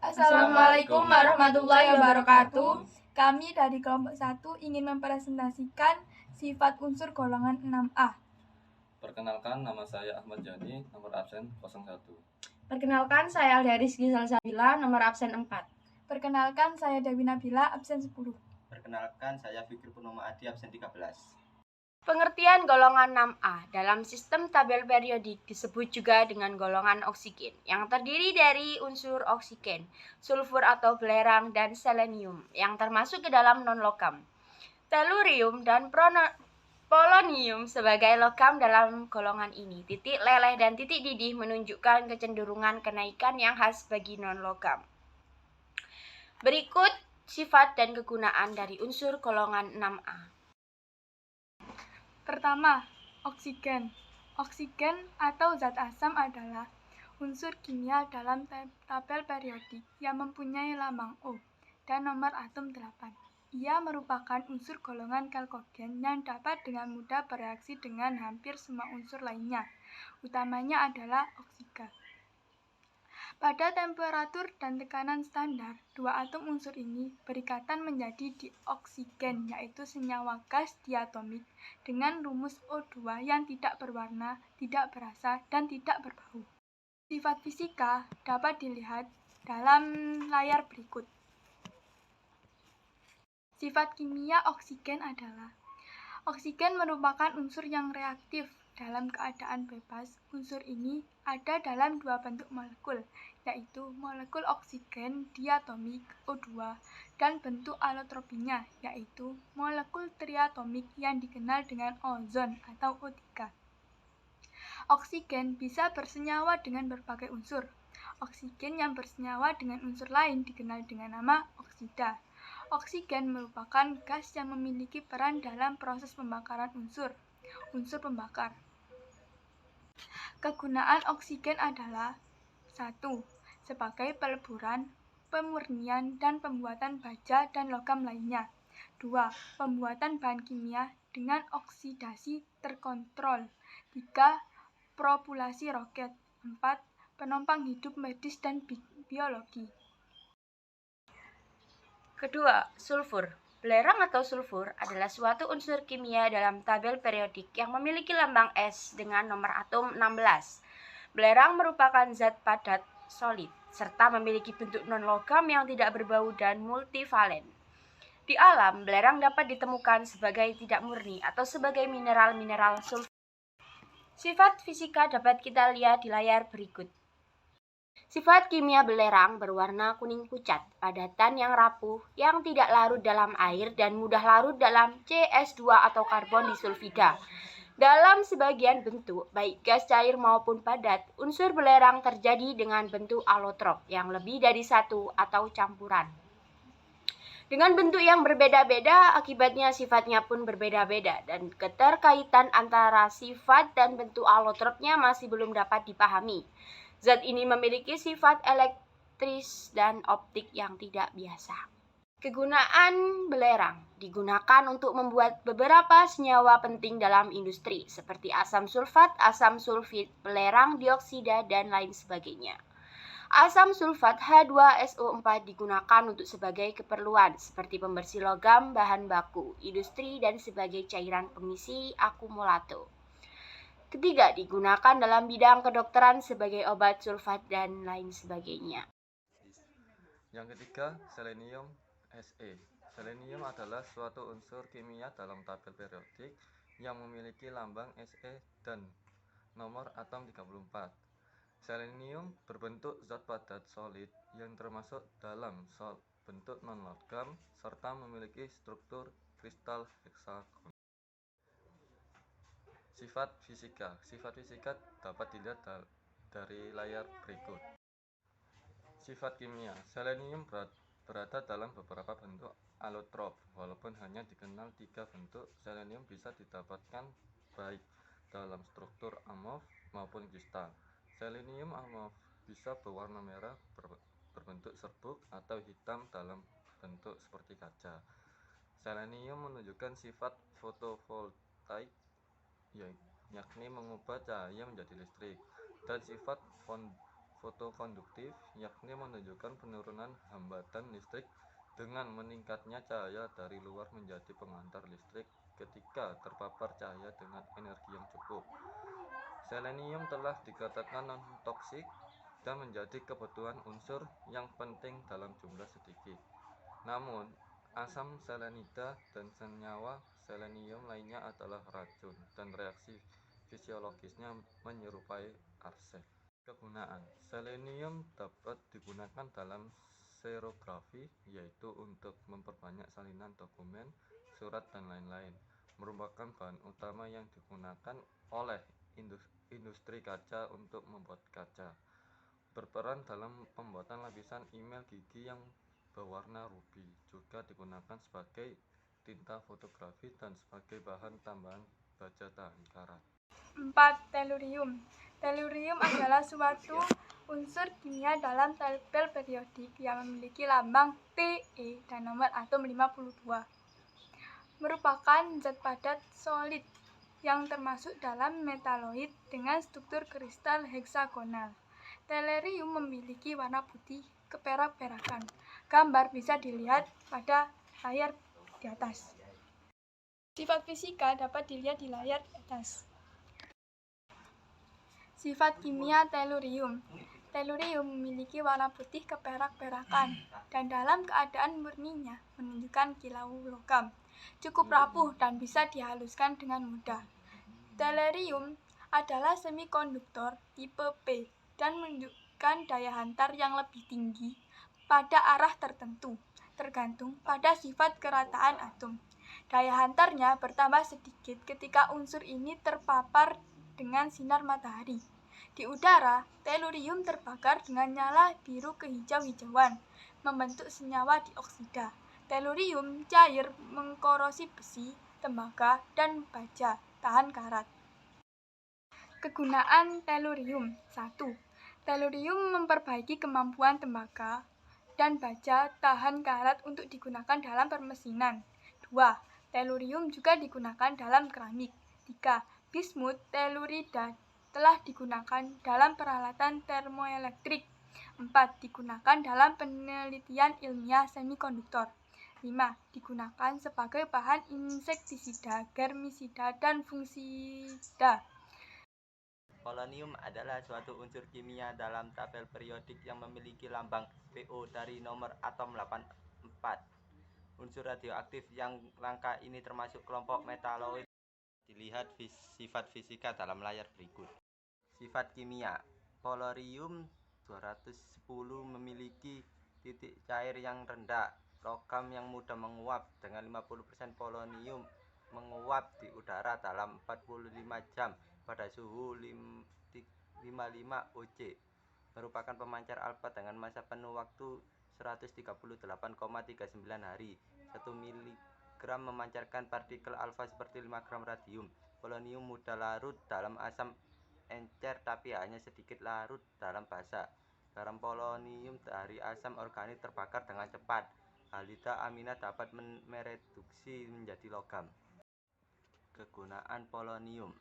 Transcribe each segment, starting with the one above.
Assalamualaikum warahmatullahi wabarakatuh. Kami dari kelompok 1 ingin mempresentasikan sifat unsur golongan 6A. Perkenalkan, nama saya Ahmad Jani, nomor absen 01. Perkenalkan, saya Alda Rizky Salsabila, nomor absen 4. Perkenalkan, saya Dewi Nabila, absen 10. Perkenalkan, saya Fikri Purnomo Adi, absen 13. Pengertian golongan 6A dalam sistem tabel periodik disebut juga dengan golongan oksigen yang terdiri dari unsur oksigen, sulfur atau belerang, dan selenium yang termasuk ke dalam non-logam, tellurium dan polonium sebagai logam dalam golongan ini. Titik leleh dan titik didih menunjukkan kecenderungan kenaikan yang khas bagi non-logam. Berikut sifat dan kegunaan dari unsur golongan 6A. Pertama, oksigen. Oksigen atau zat asam adalah unsur kimia dalam tabel periodik yang mempunyai lambang O dan nomor atom 8. Ia merupakan unsur golongan kalkogen yang dapat dengan mudah bereaksi dengan hampir semua unsur lainnya, utamanya adalah oksigen. Pada temperatur dan tekanan standar, dua atom unsur ini berikatan menjadi dioksigen, yaitu senyawa gas diatomik dengan rumus O2 yang tidak berwarna, tidak berasa, dan tidak berbau. Sifat fisika dapat dilihat dalam layar berikut. Sifat kimia oksigen adalah oksigen merupakan unsur yang reaktif. Dalam keadaan bebas, unsur ini ada dalam dua bentuk molekul, yaitu molekul oksigen diatomik O2 dan bentuk alotropinya, yaitu molekul triatomik yang dikenal dengan ozon atau O3. Oksigen bisa bersenyawa dengan berbagai unsur. Oksigen yang bersenyawa dengan unsur lain dikenal dengan nama oksida. Oksigen merupakan gas yang memiliki peran dalam proses pembakaran unsur pembakar. Kegunaan oksigen adalah 1. Sebagai peleburan, pemurnian, dan pembuatan baja dan logam lainnya. 2. Pembuatan bahan kimia dengan oksidasi terkontrol. 3. Propulsi roket. 4. Penopang hidup medis dan biologi. Kedua, sulfur. Belerang atau sulfur adalah suatu unsur kimia dalam tabel periodik yang memiliki lambang S dengan nomor atom 16. Belerang merupakan zat padat solid serta memiliki bentuk non-logam yang tidak berbau dan multivalen. Di alam, belerang dapat ditemukan sebagai tidak murni atau sebagai mineral-mineral sulfur. Sifat fisika dapat kita lihat di layar berikut. Sifat kimia belerang berwarna kuning pucat, padatan yang rapuh, yang tidak larut dalam air dan mudah larut dalam CS2 atau karbon disulfida. Dalam sebagian bentuk, baik gas cair maupun padat, unsur belerang terjadi dengan bentuk alotrop yang lebih dari satu atau campuran. Dengan bentuk yang berbeda-beda, akibatnya sifatnya pun berbeda-beda dan keterkaitan antara sifat dan bentuk alotropnya masih belum dapat dipahami. Zat ini memiliki sifat elektris dan optik yang tidak biasa. Kegunaan belerang digunakan untuk membuat beberapa senyawa penting dalam industri seperti asam sulfat, asam sulfit, belerang dioksida, dan lain sebagainya. Asam sulfat H2SO4 digunakan untuk sebagai keperluan seperti pembersih logam, bahan baku, industri, dan sebagai cairan pengisi akumulator. Ketiga, digunakan dalam bidang kedokteran sebagai obat sulfat dan lain sebagainya. Yang ketiga, selenium Se. Selenium adalah suatu unsur kimia dalam tabel periodik yang memiliki lambang Se dan nomor atom 34. Selenium berbentuk zat padat solid yang termasuk dalam bentuk non-logam serta memiliki struktur kristal heksagon. Sifat fisika. Sifat fisika dapat dilihat dari layar berikut. Sifat kimia. Selenium berada dalam beberapa bentuk alotrop. Walaupun hanya dikenal 3 bentuk, selenium bisa didapatkan baik dalam struktur amorf maupun kristal. Selenium amorf bisa berwarna merah berbentuk serbuk atau hitam dalam bentuk seperti kaca. Selenium menunjukkan sifat fotovoltaik, yakni mengubah cahaya menjadi listrik, dan sifat fotokonduktif, yakni menunjukkan penurunan hambatan listrik dengan meningkatnya cahaya dari luar menjadi pengantar listrik ketika terpapar cahaya dengan energi yang cukup. Selenium telah dikatakan non-toksik dan menjadi kebutuhan unsur yang penting dalam jumlah sedikit. Namun, asam selenida dan senyawa selenium lainnya adalah racun dan reaksi fisiologisnya menyerupai arsen. Kegunaan: selenium dapat digunakan dalam serografi, yaitu untuk memperbanyak salinan dokumen, surat, dan lain-lain. Merupakan bahan utama yang digunakan oleh industri kaca untuk membuat kaca. Berperan dalam pembuatan lapisan email gigi yang berwarna ruby. Juga digunakan sebagai tinta fotografi dan sebagai bahan tambahan baja tahan karat. 4. Tellurium. Tellurium adalah suatu unsur kimia dalam tabel periodik yang memiliki lambang Te dan nomor atom 52. Merupakan zat padat solid yang termasuk dalam metaloid dengan struktur kristal heksagonal. Tellurium memiliki warna putih keperak-perakan. Gambar bisa dilihat pada layar di atas. Sifat fisika dapat dilihat di layar di atas. Sifat kimia tellurium. Tellurium memiliki warna putih keperak-perakan dan dalam keadaan murninya menunjukkan kilau logam. Cukup rapuh dan bisa dihaluskan dengan mudah. Tellurium adalah semikonduktor tipe P dan menunjukkan daya hantar yang lebih tinggi pada arah tertentu, tergantung pada sifat kerataan atom. Daya hantarnya bertambah sedikit ketika unsur ini terpapar dengan sinar matahari. Di udara, tellurium terbakar dengan nyala biru kehijau-hijauan, membentuk senyawa dioksida. Tellurium cair mengkorosi besi, tembaga, dan baja tahan karat. Kegunaan tellurium. 1. Tellurium memperbaiki kemampuan tembaga dan baja tahan karat untuk digunakan dalam permesinan. 2. Tellurium juga digunakan dalam keramik. 3. Bismut tellurida telah digunakan dalam peralatan termoelektrik. 4. Digunakan dalam penelitian ilmiah semikonduktor. 5. Digunakan sebagai bahan insektisida, germisida, dan fungisida. Polonium adalah suatu unsur kimia dalam tabel periodik yang memiliki lambang Po dari nomor atom 84. Unsur radioaktif yang langka ini termasuk kelompok metaloid. Dilihat sifat fisika dalam layar berikut. Sifat kimia: polonium 210 memiliki titik cair yang rendah, logam yang mudah menguap. Dengan 50% polonium menguap di udara dalam 45 jam pada suhu 55 oC. Merupakan pemancar alfa dengan masa penuh waktu 138,39 hari. 1 mg memancarkan partikel alfa seperti 5 gram radium. Polonium mudah larut dalam asam encer tapi hanya sedikit larut dalam basa. Garam polonium dari asam organik terbakar dengan cepat. Halida amina dapat mereduksi menjadi logam. Kegunaan polonium: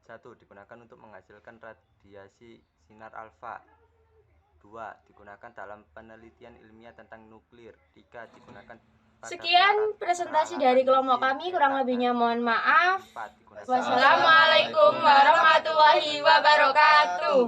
1. Digunakan untuk menghasilkan radiasi sinar alfa. 2. Digunakan dalam penelitian ilmiah tentang nuklir. 3. Digunakan pada Sekian presentasi dari kelompok kami, kurang lebihnya mohon maaf. Wassalamualaikum warahmatullahi wabarakatuh.